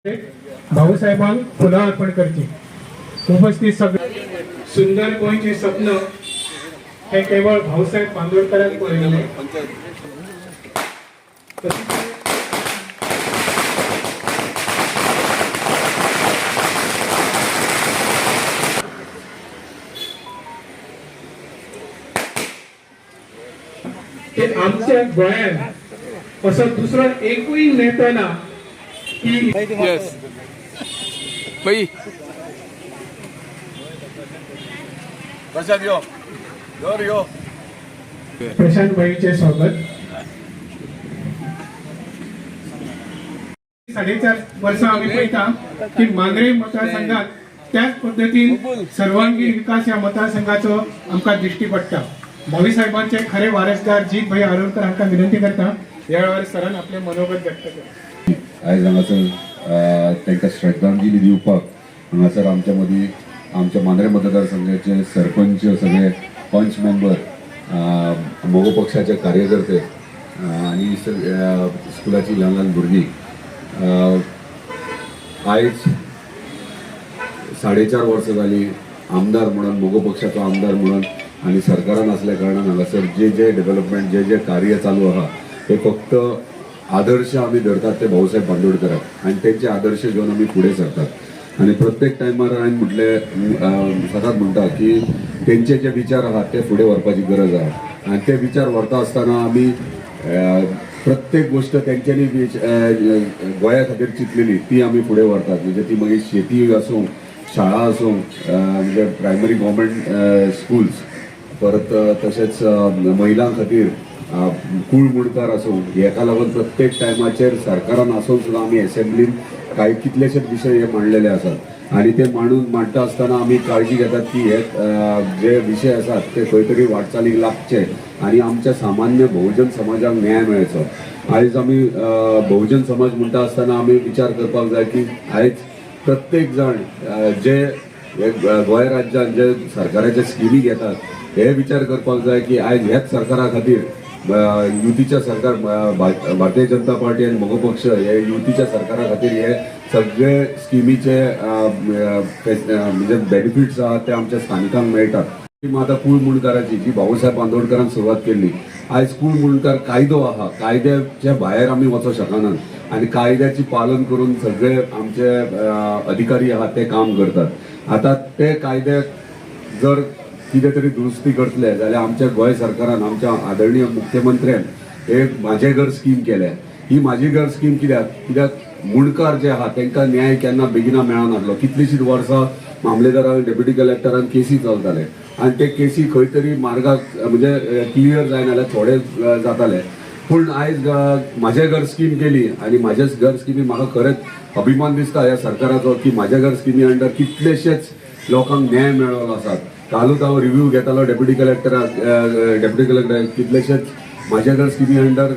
भाऊसाहेबांक फुलं अर्पण करची. उपस्थित सगळे सुंदर गोंयचे स्वप्न हे केवळ भाऊसाहेब बांदोडकरांक पळयले. ते आमच्या गोंयांत असो दुसरो एकूय नेता ना की यस बाई प्रशांत यो जोर यो प्रशांत भाईचे स्वागत. 4.5 वर्सां आम्ही पळयता की मांद्रे मतदारसंघात त्याच पद्धतीन सर्वांगीण विकास या मतदारसंघाचो आमकां दिश्टी पडटा. भावी साहेबांचे खरे वारसदार जीत भाई आरोलकर हांकां विनंती करता या वेळार सरान आपले मनोगत व्यक्त केले. आयज हांगासर तांकां श्रद्धांजली दिवपाक हांगासर आमच्या मदीं आमच्या मांद्रे मतदारसंघाचे सरपंच सगळे पंच मेंबर मोगो पक्षाचे कार्यकर्ते आनी स्कुलाची ल्हान ल्हान भुरगीं आयज 4.5 वर्सां जालीं आमदार म्हणून मोगो पक्षाचो आमदार म्हणून आनी सरकारान आसल्या कारणान हांगासर जे डेव्हलपमेंट जे कार्य चालू आहा ते फक्त आदर्श आम्ही धरतात ते भाऊसाहेब बांदोडकरांक आनी तेंचे आदर्श घेवन आमी फुडें सरतात. आनी प्रत्येक टायमार हांवें म्हटले सदांच म्हणटा की तेंचे जे विचार आहात ते फुडें व्हरपाची गरज आहा आनी ते विचार व्हरता आसतना आमी प्रत्येक गोष्ट तेंच्यांनी गोंया खातीर चिंतलेली ती आमी फुडें व्हरतात. म्हणजे ती मागीर शेती आसूं शाळा आसूं म्हणजे प्रायमरी गव्हर्मेंट स्कुल्स परत तशेंच महिलां खातीर कूळ मुणकार आसूं हेका लागून प्रत्येक टायमाचेर सरकारान आसून सुद्दां आमी एसेंब्लीन कांय कितलेशेच विशय हे मांडलेले आसात आनी ते मांडटा आसतना आमी काळजी घेतात की हे जे विशय आसात ते खंय तरी वाटचालीक लागचे आनी आमच्या सामान्य बहुजन समाजाक न्याय मेळचो. आयज आमी बहुजन समाज म्हणटा आसतना आमी विचार करपाक जाय की आयज प्रत्येक जाण जे गोंय राज्यात जे सरकाराचे स्किमी घेतात हे विचार करपाक जाय की आयज ह्याच सरकारा खातीर युतीच्या सरकार भारतीय जनता पार्टी आणि मोगो पक्ष हे युतीच्या सरकारा खातीर हे सगळे स्किमीचे म्हणजे बेनिफिट्स आहात ते आमच्या स्थानिकांक मेळटात. आतां कूळ मुणकाराची जी भाऊसाहेब बांदोडकरान सुरवात केल्ली आयज कूळ मुणकार कायदो आहा कायद्याच्या भायर आमी वचूंक शकनात आनी कायद्याची पालन करून सगळे आमचे अधिकारी आहात ते काम करतात. आता ते कायद्याक जर कितें तरी दुरुस्ती करतले जाल्यार आमच्या गोंय सरकारान आमच्या आदरणीय मुख्यमंत्र्यान हे माझे घर स्कीम केल्या. ही माझी घर स्कीम कित्याक मुणकार जे आहात तांकां न्याय केन्ना बेगिना मेळनासलो. कितलीशींच वर्सां मामलेदारान डेप्युटी कलेक्टरान केसी चलताले आनी ते केसी खंय तरी मार्गाक म्हणजे क्लियर जायना थोडे जाताले. पूण आयज माझे घर स्कीम केली आनी म्हाजे घर स्किमी म्हाका खरेंच अभिमान दिसता ह्या सरकाराचो की म्हाज्या घर स्किमी अंडर कितलेशेच लोकांक न्याय मेळ्ळो आसात. कालूच हांव रिव्ह्यू घेतालो डेप्युटी कलेक्टर कितलेशेच म्हाज्या घर स्किमी अंडर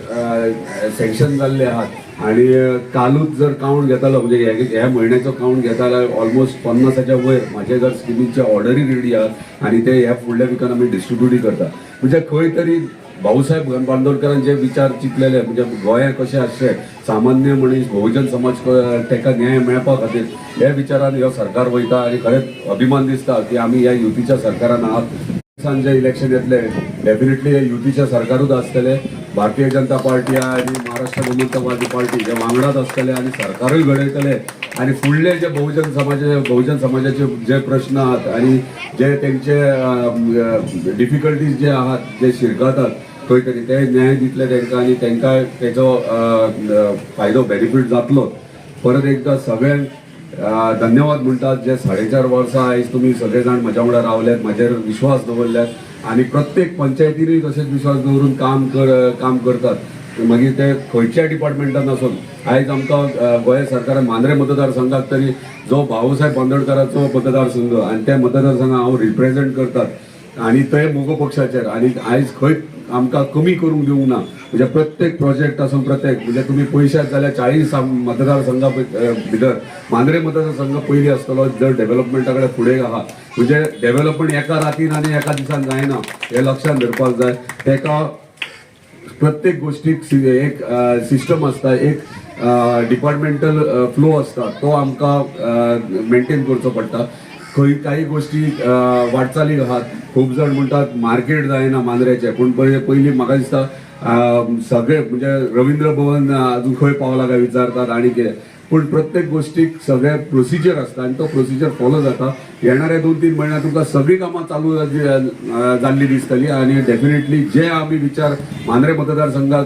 सँक्शन जाल्ले आहात आनी कालूच जर काउंट घेतालो म्हणजे ह्या म्हयन्याचो काउंट घेता जाल्यार ऑलमोस्ट 50च्या वयर म्हाज्या घर स्किमीचे ऑर्डरी रेडी आहात आनी ते ह्या फुडल्या विकान आमी डिस्ट्रिब्यूटूय करता. म्हणजे खंय तरी भाऊसाहेब बांदोडकरान जे विचार चिंतलेले म्हणजे गोंयांत कशें आसचें सामान्य मनीस बहुजन समाज ताका न्याय मेळपा खातीर हे विचारान ह्यो सरकार वयता आनी खरेंच अभिमान दिसता की आमी ह्या युतीच्या सरकारान आहात. जे इलेक्शन येतले डेफिनेटली हे युतीच्या सरकारूच आसतले. भारतीय जनता पार्टी आनी महाराष्ट्र गोमंतकवादी पार्टी हे वांगडाच आसतले आनी सरकारूय घडयतले आनी फुडले जे बहुजन समाजाचे जे प्रश्न आहात आनी जे तेंचे डिफिकल्टीज जे आहात जे शिरकातात खंय तरी ते न्याय दितले तांकां आनी तांकां तेचो फायदो बेनिफीट जातलो. परत एकदा सगळ्यांक धन्यवाद म्हणटात जे 4.5 वर्सां आयज तुमी सगळे जाण म्हज्या वांगडा रावल्यात म्हाजेर विश्वास दवरल्यात आनी प्रत्येक पंचायतीनूय तशेंच विश्वास दवरून काम करतात. मागीर ते खंयच्या डिपार्टमेंटान आसून आयज आमकां गोंय सरकारान मांद्रे मतदारसंघाक तरी जो भाऊसाहेब बांदोडकराचो मतदारसंघ आनी त्या मतदारसंघाक हांव रिप्रेझेंट करतात आनी ते मोगो पक्षाचेर आनी आयज खंय आमकां कमी करूंक दिवंक ना. म्हणजे प्रत्येक प्रोजेक्ट आसून प्रत्येक म्हणजे तुमी पयशात जाल्यार 40 मतदारसंघा भितर मांद्रे मतदारसंघ पयलीं आसतलो जर डेव्हलपमेंटा कडेन फुडें आहा. म्हणजे डेव्हलपमेंट एका रातीन आनी एका दिसान जायना हे लक्षात धरपाक जाय. तेका प्रत्येक गोष्टीक एक सिस्टम आसता एक डिपार्टमेंटल फ्लो असता तो आमकां मेंटेन करचो पडटा. खंय काही गोष्टी वाटचालीक आहात. खूब जाण म्हणटात मार्केट जायना मांद्रेचें, पूण पयलीं म्हाका दिसता सगळे म्हणजे रवींद्र भवन अजून खंय पावला काय विचारतात आनी कितें, पूण प्रत्येक गोष्टीक सगळे प्रोसिजर असता आनी तो प्रोसिजर फॉलो जाता. येणाऱ्या 2-3 म्हयन्यांत तुमकां सगळी कामां चालू जाल्ली दिसतली आनी डेफिनेटली जे आमी विचार मांद्रे मतदारसंघात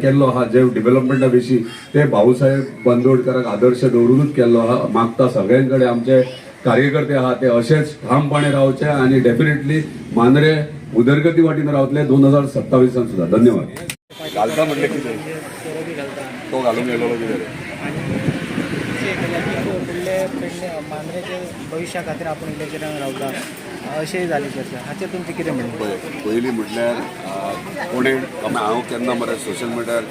केल्लो आहा जे डेव्हलपमेंटा विशीं ते भाऊसाहेब बांदोडकराक आदर्श दवरूनच केल्लो आहा. मागता सगळ्यां कडेन आमचे कार्यकर्ते आहात ते असेच ठामपणे रावचे आणि डेफिनेटली मांद्रे उदरगती वाटेन रावतले 2027 सुद्धा. धन्यवाद. घालता म्हटलें कितें तो घालूंक गेलो कितें मांद्रेच्या भविष्या खातीर आपण इलेक्शनाक रावता अशेंय जाली चर्चा. हाचेर तुमचें कितें म्हणणें? पयलीं म्हटल्यार कोणें हांव केन्ना मरे सोशल मिडियार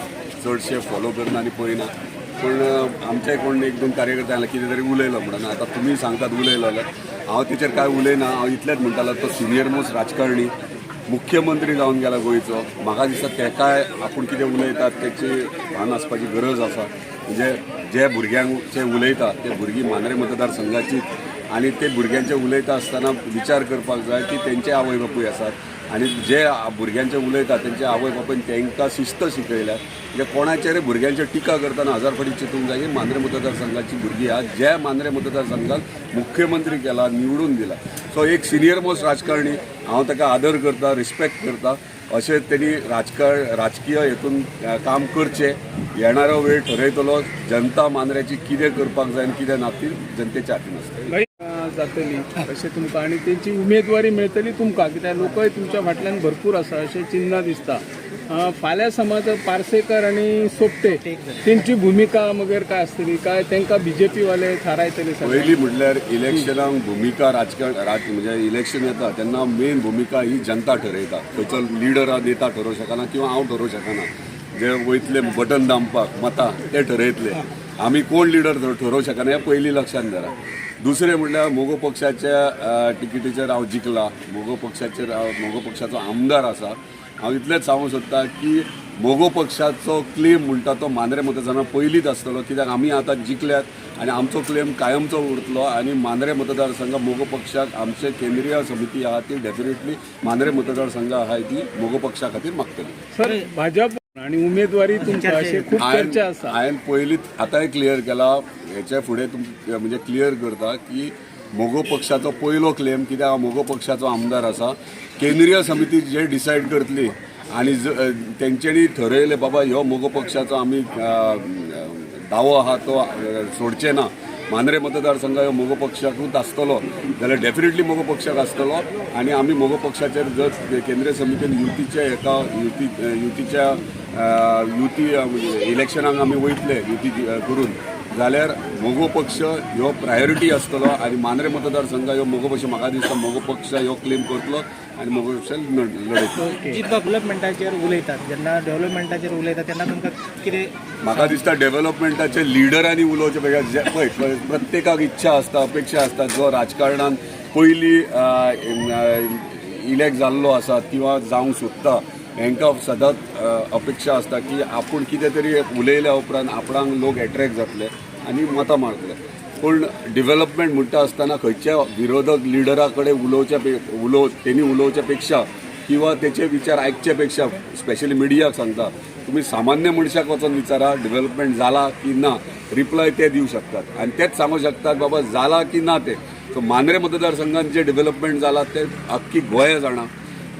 चडशे फॉलो करना आनी पळयना, पूण आमचे कोण 1-2 कार्यकर्ते आयले कितें तरी उलयलो म्हणून. आतां तुमी सांगतात उलयलो जाल्यार हांव तेचेर काय उलयना. हांव इतलेंच म्हणटालो तो सिनियर मोस्ट राजकारणी मुख्यमंत्री जावन गेला गोंयचो. म्हाका दिसता तेकाय आपूण कितें उलयतात तेची भान आसपाची गरज आसा. म्हणजे जे भुरग्यांचे उलयता ते भुरगीं मांद्रे मतदारसंघाची आनी ते भुरग्यांचे उलयता आसतना विचार करपाक जाय की तेंचे आवय बापूय आसात आनी जे भुरग्यांचे उलयता तेंचे आवय बापून तांकां शिस्त शिकयल्या. म्हणजे कोणाचेर भुरग्यांचेर टिका करतना 1000 फावटी चिंतूंक जाय की मांद्रे मतदारसंघाची भुरगीं आहात जे मांद्रे मतदारसंघात मुख्यमंत्री केला, निवडून दिला. सो एक सिनियर मोस्ट राजकारणी हांव ताका आदर करता, रिस्पेक्ट करता. अशें तेणी राजकीय हेतून काम करचें. येणारो वेळ ठरयतलो. जनता मांद्रेची कितें करपाक जाय आनी कितें ना ती जनतेच्या हातीन आसता जातली अशें तुमकां आनी तेंची उमेदवारी मेळटली तुमकां, कित्याक लोकय तुमच्या फाटल्यान भरपूर आसा अशें चिन्ह दिसता. फाल्यां समज पार्सेकर आनी सोपटे तेंची भुमिका वगैरे काय आसतली काय तांकां BJP वाले थारायतले? पयलीं म्हटल्यार इलेक्शनाक भुमिका राजकारण म्हणजे इलेक्शन येता तेन्ना मेन भुमिका ही जनता ठरयता. खंयचो लिडर नेता ठरोवंक शकना किंवा हांव ठरोवंक शकना. जे वयतले बटन दामपाक मतां ते ठरयतले. आमी कोण लिडर ठरोवंक शकना हें पयलीं लक्षांत धरा. दुसरें म्हणल्यार मोगो पक्षाच्या तिकेटीचेर हांव जिखला. मोगो पक्षाचो आमदार आसा. हांव इतलेंच सांगूंक सोदतां की मोगो पक्षाचो क्लेम म्हणटा तो मांद्रे मतदारसंघात पयलींच आसतलो, कित्याक आमी आतां जिखल्यात आनी आमचो क्लेम कायमचो उरतलो. आनी मांद्रे मतदारसंघ मोगो पक्षाक आमचे केंद्रीय समिती आहा ती डेफिनेटली मांद्रे मतदारसंघ आहा ती मोगो पक्षा खातीर मागतली. सर भाजप आणि उमेदवारी तुमच्या अशें खूब चर्चा आसा. हांवें पयलींच आतांय क्लियर केला. हेच्या फुडें म्हणजे क्लियर करता की मोगो पक्षाचो पयलो क्लेम, कित्याक हांव मोगो पक्षाचो आमदार आसा. केंद्रीय समिती जे डिसायड करतली आनी तेंच्यांनी ठरयलें बाबा ह्यो मोगो पक्षाचो आमी दावो आहा तो सोडचे ना, मांद्रे मतदारसंघ ह्यो मोगो पक्षाकूच आसतलो जाल्यार डेफिनेटली मोगो पक्षाक आसतलो. आनी आमी मोगो पक्षाचेर जर केंद्रीय समितीन युती इलेक्शनाक आमी वयतले युती करून जाल्यार मोगो पक्ष ह्यो प्रायोरिटी आसतलो आनी मांद्रे मतदारसंघ ह्यो मोगो पक्ष म्हाका दिसता मोगो पक्ष ह्यो क्लेम करतलो आनी मोगो पक्ष लढयतलो. डेव्हलपमेंटाचेर उलयतात, जेन्ना डेव्हलपमेंटाचेर उलयतात तेन्ना तुमकां कितें? म्हाका दिसता डेव्हलपमेंटाचे लिडरांनी उलोवचे पेक्षा पळय प्रत्येकाक इच्छा आसता, अपेक्षा आसता. जो राजकारणान पयलीं इलेक्ट जाल्लो आसा किंवा जावंक सोदता हांकां सदांच अपेक्षा आसता की आपूण कितें तरी उलयल्या उपरांत आपणाक लोक एट्रॅक्ट जातले आनी मतां मारतले. पूण डेव्हलपमेंट म्हणटा आसतना खंयच्या विरोधक लिडरा कडेन तेणी उलोवच्या पेक्षा किंवा तेचे विचार आयकचे पेक्षा स्पेशली मिडियाक सांगता तुम्ही सामान्य मनशाक वचून विचारा डेव्हलपमेंट जाला की ना, रिप्लाय ते दिवं शकतात आनी तेच सांगू शकतात बाबा जाला की ना ते. सो मांद्रे मतदारसंघात जे डेव्हलपमेंट जाला ते अख्खी गोंया जाणा,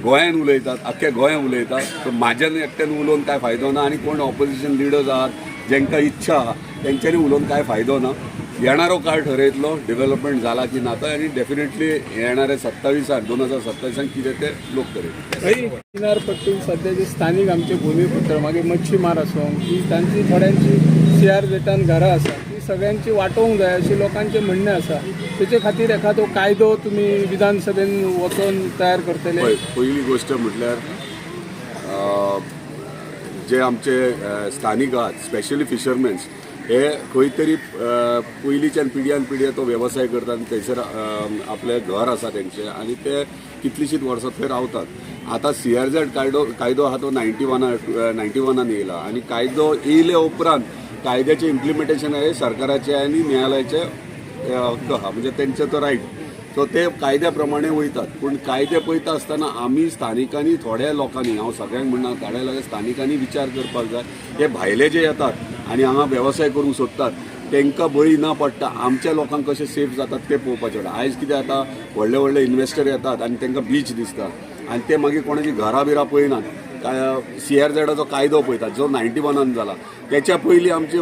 गोंयान उलयतात, अख्ख्या गोंयान उलयतात. सो म्हाज्यान एकट्यान उलोवन काय फायदो ना आनी कोण ऑपोजिशन लिडर्स आहात जेंकां इच्छा आहा तेंच्यांनी उलोवन काय फायदो ना. येणारो काळ ठरयतलो डेव्हलपमेंट जाला की ना तो आनी डेफिनेटली येणाऱ्या 2027 कितें ते लोक ठरयतले. किनारपट्टी सध्याचे स्थानिक आमचे भूमिपुत्र मागीर मच्छीमार आसूं की तांची थोड्यांची CR जेटान घरां आसा ती सगळ्यांची वांटोवंक जाय अशें लोकांचें म्हणणें आसा. तेचे खातीर एखादो कायदो तुमी विधानसभेन वचून तयार करतले? पहिली गोष्ट म्हटल्यार जे आमचे स्थानिक आहात स्पेशली फिशरमॅन्स हे खंय तरी पयलींच्यान पिढ्यान पिढ्या तो वेवसाय करतात आनी थंयसर आपले घर आसा तेंचे आनी ते कितलींशींच वर्सां थंय रावतात। आता CRZ कायदो आहा तो 91 येयला आनी कायदो येयले उपरांत कायद्याचे इम्प्लिमेंटेशन हे सरकाराचे आनी न्यायालयाचे हक्क आहा, म्हणजे तेंचे तो रायट, सो ते कायद्या प्रमाणे वयतात। पूण कायदे पळयता आसतना आमी स्थानिकांनी थोड्या लोकांनी, हांव सगळ्यांक म्हणना थोड्या लोकांनी स्थानिकांनी विचार करपाक जाय, हे भायले जे येतात आनी हांगा वेवसाय करूंक सोदतात तांकां बळी न पडटा आमच्या लोकांक कशें सेफ जातात ते पळोवपाचें। आयज कितें जाता, व्हडले व्हडले इन्व्हेस्टर येतात आनी तांकां बीच दिसता आनी ते मागीर कोणाची घरां बिरां पळयनात, CRZचो कायदो पळयतात जो 91 जाला, त्याच्या पयलीं आमचे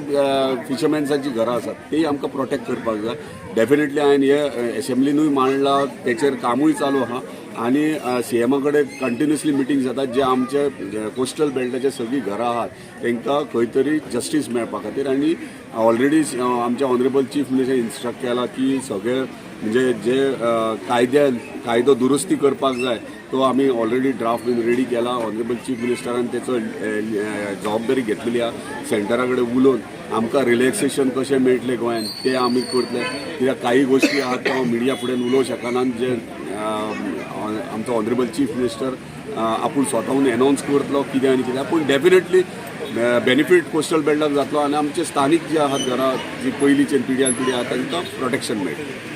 फिशरमॅन्सांची घरां आसात ती आमकां प्रोटेक्ट करपाक जाय। डेफिनेटली हांवें हे एसेंब्लीनूय मांडलां, तेचेर कामूय चालू आहा आनी CMा कडेन कंटिन्युअसली मिटींग जातात जे आमचे कोस्टल बेल्टाचे सगळीं घरां आहात तांकां खंय तरी जस्टीस मेळपा खातीर। आनी ऑलरेडी आमच्या ऑनरेबल चीफ मिनिस्टरान इन्स्ट्रक्ट केला की सगळे म्हणजे जे कायदो दुरुस्ती करपाक जाय तो आमी ऑलरेडी ड्राफ्ट बीन रेडी केला। ऑनरेबल चीफ मिनिस्टरान तेचो जबाबदारी घेतलेली आहा, सेंटरा कडेन उलोवन आमकां रिलॅक्सेशन कशें मेळटलें गोंयांत ते आमी करतले। कित्याक काही गोश्टी आहात तो हांव मिडिया फुडें उलोवंक शकना, जे आमचो ऑनरेबल चीफ मिनिस्टर आपूण स्वताहून एनावन्स करतलो कितें आनी कितें, पूण डेफिनेटली बेनिफीट कोस्टल बेल्टाक जातलो आनी आमचे स्थानीक जे आहात घरां जी पयलींचे पिढ्यान पिढी आहा तांकां प्रोटेक्शन मेळटलें।